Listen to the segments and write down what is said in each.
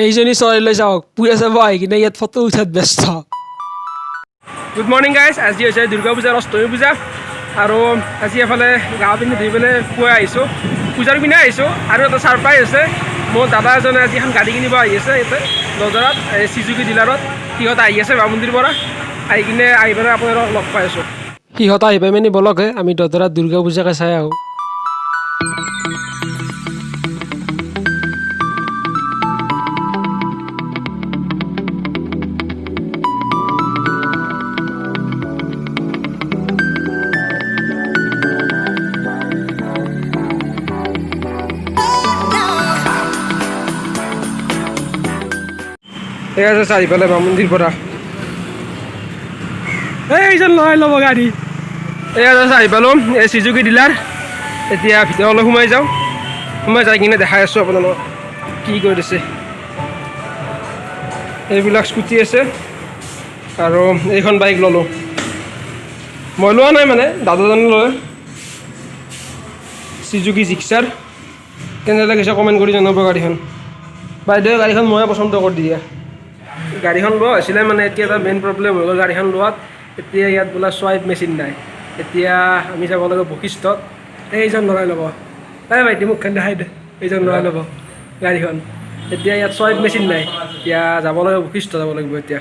এইজনী চৰাইলৈ যাওক পুৰা চাব আহি কিনে ইয়াত ফটো উঠাত ব্যস্ত। গুড মৰ্ণিং গাইজ, আজি হৈছে দুৰ্গা পূজাৰ অষ্টমী পূজা আৰু আজি এফালে গা পিন্ধি ধুই পেলাই পুৱাই আহিছোঁ, পূজাৰ পিনে আহিছোঁ। আৰু এটা ছাৰপ্ৰাইজ আছে, মোৰ দাদা এজনে আজি এখন গাড়ী কিনিব আহি আছে ইয়াতে দজৰাত, চিজুকি ডিলাৰত। সিহঁত আহি আছে বামুন্দিৰ পৰা, আহি কিনে আহি পেলাই আপোনালোকক লগ পাই আছোঁ। সিহঁত আহি পাই মানে বলকহে আমি দজৰাত দুৰ্গা পূজাকে চাই আহোঁ। এই আছে চাৰিফালে বামুন্দিৰ পৰা, এইজন লৰাই ল'ব গাড়ী। এই আছে চাৰিফালো এই চিজুকি ডিলাৰ। এতিয়া ভিতৰলৈ সোমাই যাওঁ, সোমাই যাই কিনে দেখাই আছোঁ আপোনালোকক কি কৰিছে। এইবিলাক স্কুটি আছে আৰু এইখন বাইক ল'লোঁ, মই লোৱা নাই মানে দাদাজনে লয়, চিজুকি জিক্সাৰ। কেনে লাগিছে কমেণ্ট কৰি জনাব গাড়ীখন। বাইদেউ গাড়ীখন ময়ে পচন্দ কৰি দিয়ে। গাড়ীখন লোৱা হৈছিলে মানে এতিয়া এটা মেইন প্ৰব্লেম হৈ গ'ল গাড়ীখন লোৱাত। এতিয়া ইয়াত বোলে চুৱাইপ মেচিন নাই। এতিয়া আমি যাব লাগিব বশিষ্ঠত। এইজন লৰাই ল'ব, এই ভাইটি মুখখন দেখাই দে, এইজন লৰাই ল'ব গাড়ীখন। এতিয়া ইয়াত চুৱাইপ মেচিন নাই, এতিয়া যাব লাগিব বশিষ্ঠ যাব লাগিব। এতিয়া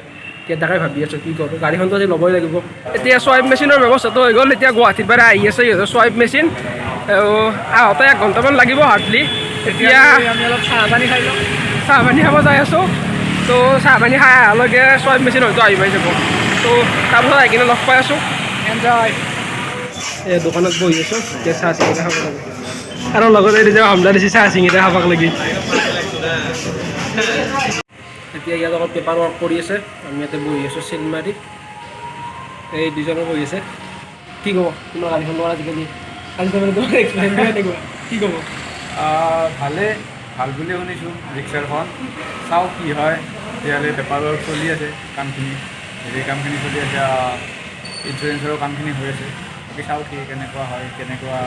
তাকে ভাবি আছোঁ কি কৰোঁ, গাড়ীখনটো আজি ল'বই লাগিব। এতিয়া চুৱাইপ মেচিনৰ ব্যৱস্থাটো হৈ গ'ল, এতিয়া গুৱাহাটীৰ পৰা আহি আছে সিহঁতৰ চুৱাইপ মেচিন। আহোঁতে 1 ঘণ্টামান লাগিব হাৰ্ডলি। এতিয়া আমি অলপ চাহ পানী খাই লওঁ, চাহ পানী খাব যাই আছোঁ। তো চাহ পানী খাই অহালৈকে চুৱাইপ মেচিন হয়তো আহি পাই যাব। তো তাৰপিছত আহি কিনে লগ পাই আছোঁ। এনজয়। এই দোকানত বহি আছোঁ, এতিয়া চাহ চিঙিটা খাব লাগে। আৰু লগতে এতিয়া হামলা দিছে চাহ চিঙিটা খাবাক লাগি। এতিয়া ইয়াত অলপ পেপাৰ ৱৰ্ক কৰি আছে, আমি ইয়াতে বহি আছোঁ চিল মাৰি। এই দুজনে বহি আছে। কি ক'ব তোমাৰ গাড়ীখন লোৱাৰ আজিকালি তোমাৰ এক্সপিৰিয়েঞ্চ কেনেকুৱা, কি ক'ব? ভালে, ভাল বুলি শুনিছোঁ ৰিক্সাৰখন। চাওঁ কি হয়, তেতিয়াহ'লে পেপাৰ ৱৰ্ক চলি আছে কামখিনি, হেৰি কামখিনি চলি আছে, ইঞ্চুৰেঞ্চৰো কামখিনি হৈ আছে। বাকী চাওঁ কি কেনেকুৱা হয়, কেনেকুৱা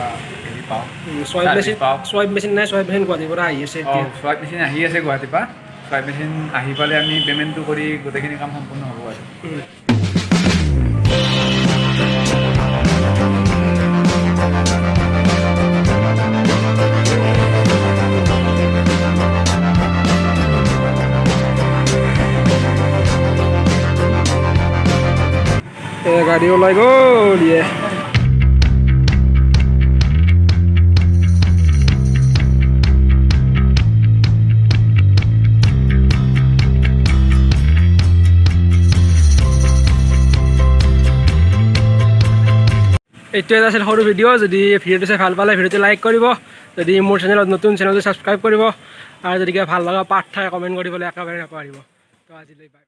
হেৰি পাওঁ। চুৱাইপ মেচিন নাই, চুৱাইপ মেচিন গুৱাহাটীৰ পৰা আহি আছে। চুৱাইপ মেচিন আহি আছে গুৱাহাটীৰ পৰা। চুৱাইপ মেচিন আহি পালে আমি পে'মেণ্টটো কৰি গোটেইখিনি কাম সম্পূৰ্ণ হ'ব আৰু। গাড়ী ওলাই গ'ল ইয়ে। এইটো এটা আছিল সৰু ভিডিঅ'। যদি ভিডিঅ'টো চাই ভাল পালে ভিডিঅ'টো লাইক কৰিব, যদি মোৰ চেনেলত নতুন চেনেলটো ছাবস্ক্ৰাইব কৰিব, আৰু যদি কিবা ভাল লগা পাৰ্ট থাকে কমেণ্ট কৰিবলৈ একেবাৰে নাপাহৰিব। তো আজিলৈ বাই।